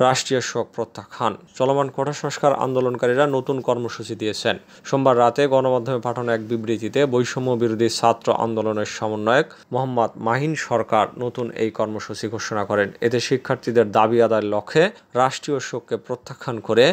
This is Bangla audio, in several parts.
রাষ্ট্রীয় শোক প্রত্যাখ্যান। চলমান কোটা সংস্কার আন্দোলনকারীরা নতুন কর্মসূচি দিয়েছেন। সোমবার রাতে গণমাধ্যমে পাঠানো এক বিবৃতিতে বৈষম্য বিরোধী ছাত্র আন্দোলনের সমন্বয়ক মোহাম্মদ মাহিন সরকার নতুন এই কর্মসূচি ঘোষণা করেন। এতে শিক্ষার্থীদের দাবি আদায়ের লক্ষ্যে রাষ্ট্রীয় শোককে প্রত্যাখ্যান করে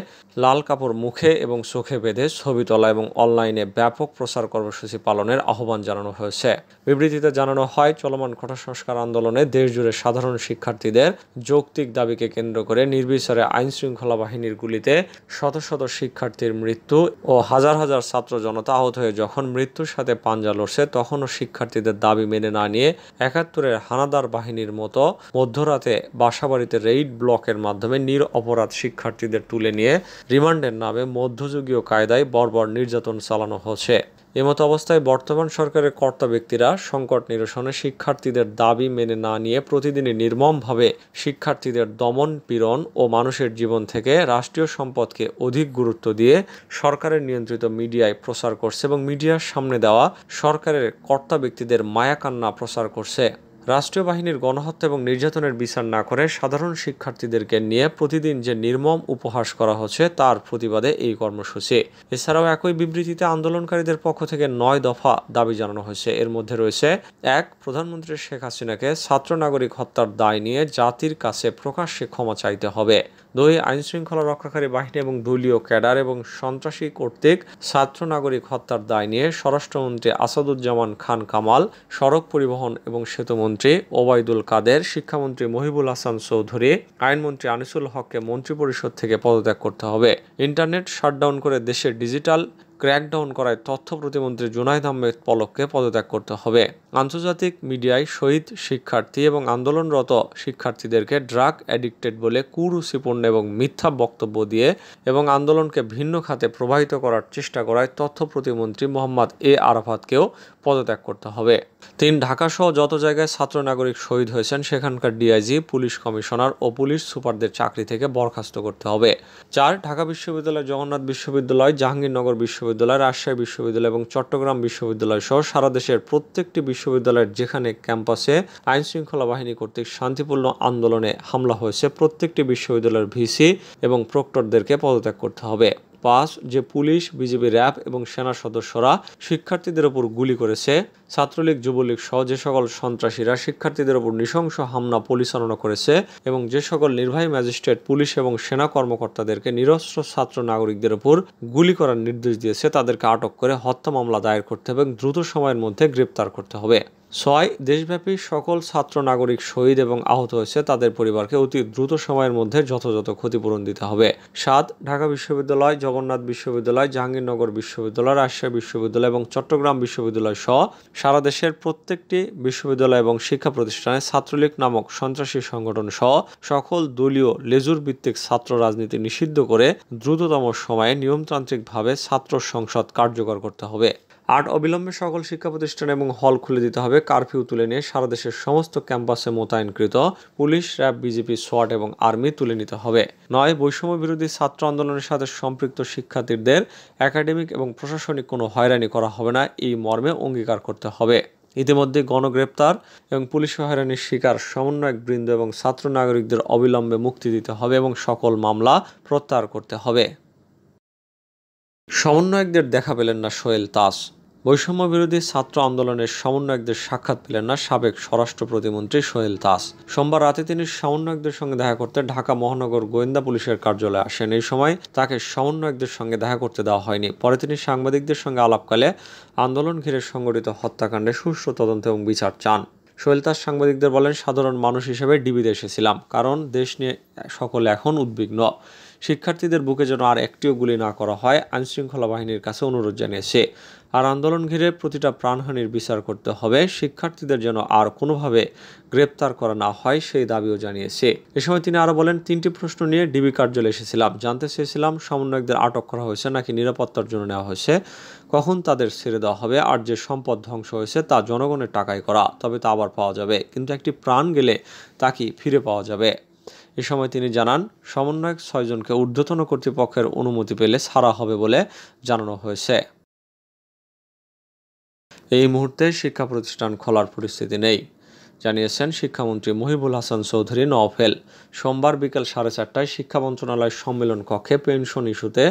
লাল কাপড় মুখে এবং চোখে বেঁধে ছবি তোলা এবং অনলাইনে ব্যাপক প্রচার কর্মসূচি পালনের আহ্বান জানানো হয়েছে। বিবৃতিতে জানানো হয়, চলমান কোটা সংস্কার আন্দোলনে দেশজুড়ে সাধারণ শিক্ষার্থীদের যৌক্তিক দাবিকে কেন্দ্র করে নির্বিচারে আইনশৃঙ্খলা বাহিনীর গুলিতে শত শত শিক্ষার্থীর মৃত্যু ও হাজার হাজার ছাত্র জনতা আহত হয়ে যখন মৃত্যুর সাথে পাঞ্জা লড়ছে, তখনও শিক্ষার্থীদের দাবি মেনে না নিয়ে ৭১-এর হানাদার বাহিনীর মতো মধ্যরাতে বাসাবাড়িতে রেইড ব্লকের মাধ্যমে নিরপরাধ শিক্ষার্থীদের তুলে নিয়ে রিমান্ডের নামে মধ্যযুগীয় কায়দায় বর্বর নির্যাতন চালানো হচ্ছে। এমতো অবস্থায় বর্তমান সরকারের কর্তা ব্যক্তিরা সংকট নিরসনে শিক্ষার্থীদের দাবি মেনে না নিয়ে প্রতিদিনই নির্মমভাবে শিক্ষার্থীদের দমন পীড়ন ও মানুষের জীবন থেকে রাষ্ট্রীয় সম্পদকে অধিক গুরুত্ব দিয়ে সরকারের নিয়ন্ত্রিত মিডিয়ায় প্রচার করছে এবং মিডিয়ার সামনে দেওয়া সরকারের কর্তা ব্যক্তিদের মায়াকান্না প্রচার করছে। রাষ্ট্রীয় বাহিনীর গণহত্যা এবং নির্যাতনের বিচার না করে সাধারণ শিক্ষার্থীদেরকে নিয়ে প্রতিদিন যে নির্মম উপহাস করা হচ্ছে তার প্রতিবাদে এই কর্মসূচি। এছাড়াও একই বিবৃতিতে আন্দোলনকারীদের পক্ষ থেকে ৯ দফা দাবি জানানো হয়েছে। এর মধ্যে রয়েছে: ১. প্রধানমন্ত্রী শেখ হাসিনাকে ছাত্র নাগরিক হত্যার দায় নিয়ে জাতির কাছে প্রকাশ্যে ক্ষমা চাইতে হবে। ২. আইনশৃঙ্খলা রক্ষাকারী বাহিনী এবং দলীয় ক্যাডার এবং সন্ত্রাসী কর্তৃক ছাত্র নাগরিক হত্যার দায় নিয়ে স্বরাষ্ট্রমন্ত্রী আসাদুজ্জামান খান কামাল, সড়ক পরিবহন এবং সেতুমন্ত্রী ওবায়দুল কাদের, শিক্ষামন্ত্রী মহিবুল হাসান চৌধুরী, আইনমন্ত্রী আনিসুল হককে মন্ত্রিপরিষদ থেকে পদত্যাগ করতে হবে। ইন্টারনেট শাটডাউন করে দেশের ডিজিটাল ক্র্যাকডাউন করায় তথ্য প্রতিমন্ত্রী জুনাইদ আহমেদ পলককে পদত্যাগ করতে হবে। আন্তর্জাতিক মিডিয়ায় শহীদ শিক্ষার্থী এবং আন্দোলনরত শিক্ষার্থীদেরকে ড্রাগ অ্যাডিক্টেড বলে কুরুচিপূর্ণ এবং মিথ্যা বক্তব্য দিয়ে এবং আন্দোলনকে ভিন্ন খাতে প্রবাহিত করার চেষ্টা করায় তথ্য প্রতিমন্ত্রী মোহাম্মদ এ আরাফাতকেও পদত্যাগ করতে হবে। ৩. ঢাকাসহ যত জায়গায় ছাত্র নাগরিক শহীদ হয়েছেন সেখানকার ডিআইজি, পুলিশ কমিশনার ও পুলিশ সুপারদের চাকরি থেকে বরখাস্ত করতে হবে। ৪. ঢাকা বিশ্ববিদ্যালয়, জগন্নাথ বিশ্ববিদ্যালয়, জাহাঙ্গীরনগর বিশ্ববিদ্যালয়, রাজশাহী বিশ্ববিদ্যালয় এবং চট্টগ্রাম বিশ্ববিদ্যালয় সহ সারা দেশের প্রত্যেকটি বিশ্ববিদ্যালয়ের যেখানে ক্যাম্পাসে আইনশৃঙ্খলা বাহিনী কর্তৃক শান্তিপূর্ণ আন্দোলনে হামলা হয়েছে, প্রত্যেকটি বিশ্ববিদ্যালয়ের ভিসি এবং প্রক্টরদেরকে পদত্যাগ করতে হবে। ৫. যে পুলিশ, বিজিবি, র্যাব এবং সেনা সদস্যরা শিক্ষার্থীদের ওপর গুলি করেছে, ছাত্রলীগ, যুবলীগ সহ যে সকল সন্ত্রাসীরা শিক্ষার্থীদের ওপর নৃশংস হামলা পরিচালনা করেছে এবং যে সকল নির্বাহী ম্যাজিস্ট্রেট, পুলিশ এবং সেনা কর্মকর্তাদেরকে নিরস্ত্র ছাত্র নাগরিকদের ওপর গুলি করার নির্দেশ দিয়েছে, তাদেরকে আটক করে হত্যা মামলা দায়ের করতে হবে এবং দ্রুত সময়ের মধ্যে গ্রেপ্তার করতে হবে। ৬. দেশব্যাপী সকল ছাত্র নাগরিক শহীদ এবং আহত হয়েছে তাদের পরিবারকে অতি দ্রুত সময়ের মধ্যে যথাযথ ক্ষতিপূরণ দিতে হবে। ৭. ঢাকা বিশ্ববিদ্যালয়, জগন্নাথ বিশ্ববিদ্যালয়, জাহাঙ্গীরনগর বিশ্ববিদ্যালয়, রাজশাহী বিশ্ববিদ্যালয় এবং চট্টগ্রাম বিশ্ববিদ্যালয় সহ সারা দেশের প্রত্যেকটি বিশ্ববিদ্যালয় এবং শিক্ষা প্রতিষ্ঠানে ছাত্রলীগ নামক সন্ত্রাসী সংগঠন সহ সকল দলীয় লেজুর ভিত্তিক ছাত্র রাজনীতি নিষিদ্ধ করে দ্রুততম সময়ে নিয়মতান্ত্রিকভাবে ছাত্র সংসদ কার্যকর করতে হবে। ৮. অবিলম্বে সকল শিক্ষা প্রতিষ্ঠান এবং হল খুলে দিতে হবে। কারফিউ তুলে নিয়ে সারা দেশের সমস্ত ক্যাম্পাসে মোতায়েনকৃত পুলিশ, র্যাব, বিজিপি, সোয়াট এবং আর্মি তুলে নিতে হবে। ৯. বৈষম্য বিরোধী ছাত্র আন্দোলনের সাথে সম্পৃক্ত শিক্ষার্থীদের একাডেমিক এবং প্রশাসনিক কোনো হয়রানি করা হবে না, এই মর্মে অঙ্গীকার করতে হবে। ইতিমধ্যে গণগ্রেপ্তার এবং পুলিশ হয়রানির শিকার সমন্বয়কবৃন্দ এবং ছাত্র নাগরিকদের অবিলম্বে মুক্তি দিতে হবে এবং সকল মামলা প্রত্যাহার করতে হবে। সমন্বয়কদের দেখা পেলেন না সোহেল তাজ। বৈষম্য বিরোধী ছাত্র আন্দোলনের সমন্বয়কদের সাক্ষাৎ পেলেন না সাবেক স্বরাষ্ট্র প্রতিমন্ত্রী সোহেল তাজ। সোমবার রাতে তিনি সমন্বয়কদের সঙ্গে দেখা করতে ঢাকা মহানগর গোয়েন্দা পুলিশের কার্যালয়ে আসেন। এই সময় তাকে সমন্বয়কদের সঙ্গে দেখা করতে দেওয়া হয়নি। পরে তিনি সাংবাদিকদের সঙ্গে আলাপকালে আন্দোলন ঘিরে সংগঠিত হত্যাকাণ্ডে সুষ্ঠু তদন্ত এবং বিচার চান। সোহেল তাজ সাংবাদিকদের বলেন, সাধারণ মানুষ হিসেবে ডিবিতে এসেছিলাম, কারণ দেশ নিয়ে সকলে এখন উদ্বিগ্ন। শিক্ষার্থীদের বুকে যেন আর একটিও গুলি না করা হয় আইনশৃঙ্খলা বাহিনীর কাছে অনুরোধ জানিয়েছে। আর আন্দোলন ঘিরে প্রতিটা প্রাণহানির বিচার করতে হবে, শিক্ষার্থীদের যেন আর কোনোভাবে গ্রেপ্তার করা না হয় সেই দাবিও জানিয়েছে। এ সময় তিনি আরও বলেন, ৩টি প্রশ্ন নিয়ে ডিবি কার্যালয়ে এসেছিলাম। জানতে চেয়েছিলাম সমন্বয়কদের আটক করা হয়েছে নাকি নিরাপত্তার জন্য নেওয়া হয়েছে, কখন তাদের ছেড়ে দেওয়া হবে, আর যে সম্পদ ধ্বংস হয়েছে তা জনগণের টাকায় করা, তবে তা আবার পাওয়া যাবে, কিন্তু একটি প্রাণ গেলে তা কি ফিরে পাওয়া যাবে? এ সময় তিনি জানান, সমন্বয়ক ৬ জনকে ঊর্ধ্বতন কর্তৃপক্ষের অনুমতি পেলে ছাড়া হবে বলে জানানো হয়েছে। এই মুহূর্তে শিক্ষা প্রতিষ্ঠান খোলার পরিস্থিতি নেই। জানিয়েছেন শিক্ষামন্ত্রী মহিবুল হাসান চৌধুরী নওফেল। সোমবার বিকেল 4:30টায় শিক্ষা মন্ত্রণালয়ের সম্মেলন কক্ষে পেনশন ইস্যুতে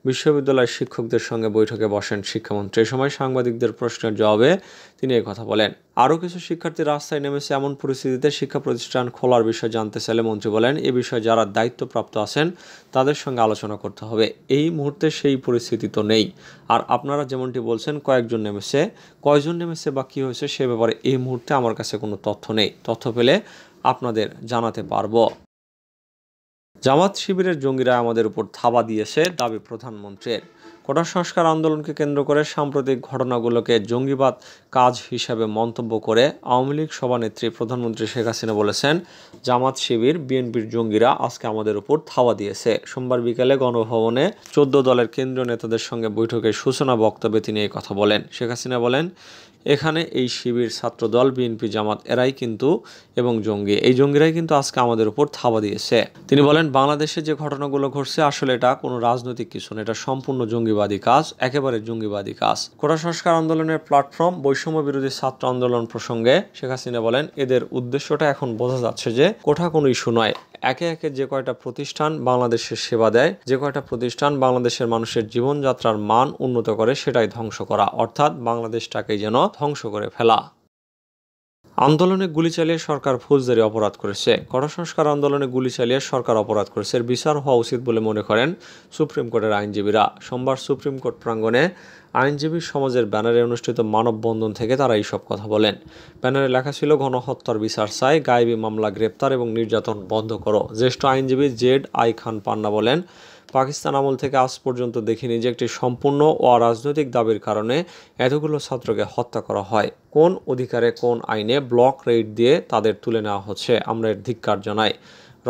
বিশ্ববিদ্যালয়ের শিক্ষকদের সঙ্গে বৈঠকে বসেন শিক্ষামন্ত্রী। এ সময় সাংবাদিকদের প্রশ্নের জবাবে তিনি এই কথা বলেন। আরও কিছু শিক্ষার্থী রাস্তায় নেমেছে, এমন পরিস্থিতিতে শিক্ষা প্রতিষ্ঠান খোলার বিষয়ে জানতে চাইলে মন্ত্রী বলেন, এ বিষয়ে যারা দায়িত্বপ্রাপ্ত আছেন তাদের সঙ্গে আলোচনা করতে হবে। এই মুহূর্তে সেই পরিস্থিতি তো নেই। আর আপনারা যেমনটি বলছেন কয়েকজন নেমেছে, কয়জন নেমেছে বা কী হয়েছে সে ব্যাপারে এই মুহূর্তে আমার কাছে কোনো তথ্য নেই। তথ্য পেলে আপনাদের জানাতে পারবো। জামাত শিবিরের জঙ্গিরা আমাদের উপর থাবা দিয়েছে, দাবি প্রধানমন্ত্রীর। কোটা সংস্কার আন্দোলনকে কেন্দ্র করে সাম্প্রতিক ঘটনাগুলোকে জঙ্গিবাদ কাজ হিসাবে মন্তব্য করে আওয়ামী লীগ সভানেত্রী প্রধানমন্ত্রী শেখ হাসিনা বলেছেন, জামাত শিবির বিএনপির জঙ্গিরা আজকে আমাদের উপর থাবা দিয়েছে। সোমবার বিকেলে গণভবনে 14 দলের কেন্দ্রীয় নেতাদের সঙ্গে বৈঠকের সূচনা বক্তব্যে তিনি এই কথা বলেন। শেখ হাসিনা বলেন, এখানে এই শিবির, ছাত্রদল, বিএনপি, জামাত এরাই কিন্তু এবং জঙ্গি, এই জঙ্গিরাই কিন্তু আজকে আমাদের উপর থাবা দিয়েছে। তিনি বলেন, বাংলাদেশে যে ঘটনাগুলো ঘটছে আসলে এটা কোনো রাজনৈতিক কিছু না, এটা সম্পূর্ণ জঙ্গিবাদী কাজ, একেবারে জঙ্গিবাদী কাজ। কোটা সংস্কার আন্দোলনের প্ল্যাটফর্ম বৈষম্য বিরোধী ছাত্র আন্দোলন প্রসঙ্গে শেখ হাসিনা বলেন, এদের উদ্দেশ্যটা এখন বোঝা যাচ্ছে যে কোটা কোনো ইস্যু নয়। একে একে যে কয়টা প্রতিষ্ঠান বাংলাদেশের সেবা দেয়, যে কয়টা প্রতিষ্ঠান বাংলাদেশের মানুষের জীবনযাত্রার মান উন্নত করে, সেটাই ধ্বংস করা, অর্থাৎ বাংলাদেশটাকেই যেন ধ্বংস করে ফেলা। আন্দোলনে গুলি চালিয়ে সরকার ফৌজদারি অপরাধ করেছে। কোটা সংস্কার আন্দোলনে গুলি চালিয়ে সরকার অপরাধ করেছে, এর বিচার হওয়া উচিত বলে মনে করেন সুপ্রিম কোর্টের আইনজীবীরা। সোমবার সুপ্রিম কোর্ট প্রাঙ্গণে আইনজীবী সমাজের ব্যানারে অনুষ্ঠিত মানববন্ধন থেকে তারা এইসব কথা বলেন। ব্যানারে লেখা ছিল, গণহত্যার বিচার চাই, গায়েবী মামলা, গ্রেপ্তার এবং নির্যাতন বন্ধ করো। জ্যেষ্ঠ আইনজীবী জেড.আই. খান পান্না বলেন, পাকিস্তান আমল থেকে আজ পর্যন্ত দেখিনি যে একটি সম্পূর্ণ অরাজনৈতিক দাবির কারণে এতগুলো ছাত্রকে হত্যা করা হয়। কোন অধিকারে, কোন আইনে ব্লক রেড দিয়ে তাদের তুলে নেওয়া হচ্ছে, আমরা এর ধিক্কার জানাই।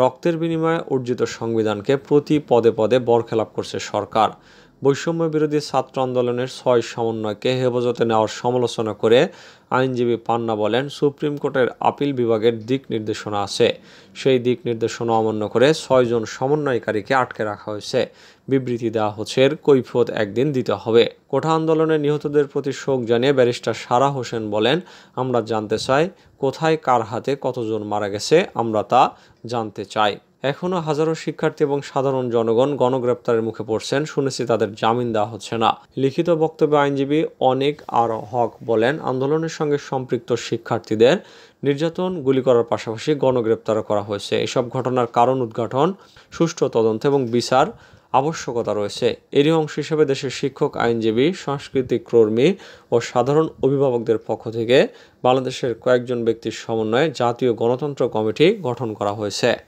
রক্তের বিনিময়ে অর্জিত সংবিধানকে প্রতি পদে পদে বরখেলাপ করছে সরকার। বৈষম্য বিরোধী ছাত্র আন্দোলনের 6 সমন্বয়কে হেফাজতে নেওয়ার সমালোচনা করে আইনজীবী পান্না বলেন, সুপ্রিম কোর্টের আপিল বিভাগের দিক নির্দেশনা আছে, সেই দিক নির্দেশনা অমান্য করে 6 জন সমন্বয়কারীকে আটকে রাখা হয়েছে। বিবৃতি দেওয়া হচ্ছে, এর কৈফিয়ত একদিন দিতে হবে। কোটা আন্দোলনে নিহতদের প্রতি শোক জানিয়ে ব্যারিস্টার সারা হোসেন বলেন, আমরা জানতে চাই কোথায় কার হাতে কতজন মারা গেছে, আমরা তা জানতে চাই। এখনও হাজারো শিক্ষার্থী এবং সাধারণ জনগণ গণগ্রেপ্তারের মুখে পড়ছেন, শুনেছি তাদের জামিন দেওয়া হচ্ছে না। লিখিত বক্তব্যে আইনজীবী অনেক আর হক বলেন, আন্দোলনের সঙ্গে সম্পৃক্ত শিক্ষার্থীদের নির্যাতন, গুলি করার পাশাপাশি গণগ্রেপ্তারও করা হয়েছে। এসব ঘটনার কারণ উদ্ঘাটন, সুষ্ঠু তদন্ত এবং বিচার আবশ্যকতা রয়েছে। এরই অংশ হিসেবে দেশের শিক্ষক, আইনজীবী, সাংস্কৃতিক কর্মী ও সাধারণ অভিভাবকদের পক্ষ থেকে বাংলাদেশের কয়েকজন ব্যক্তির সমন্বয়ে জাতীয় গণতন্ত্র কমিটি গঠন করা হয়েছে।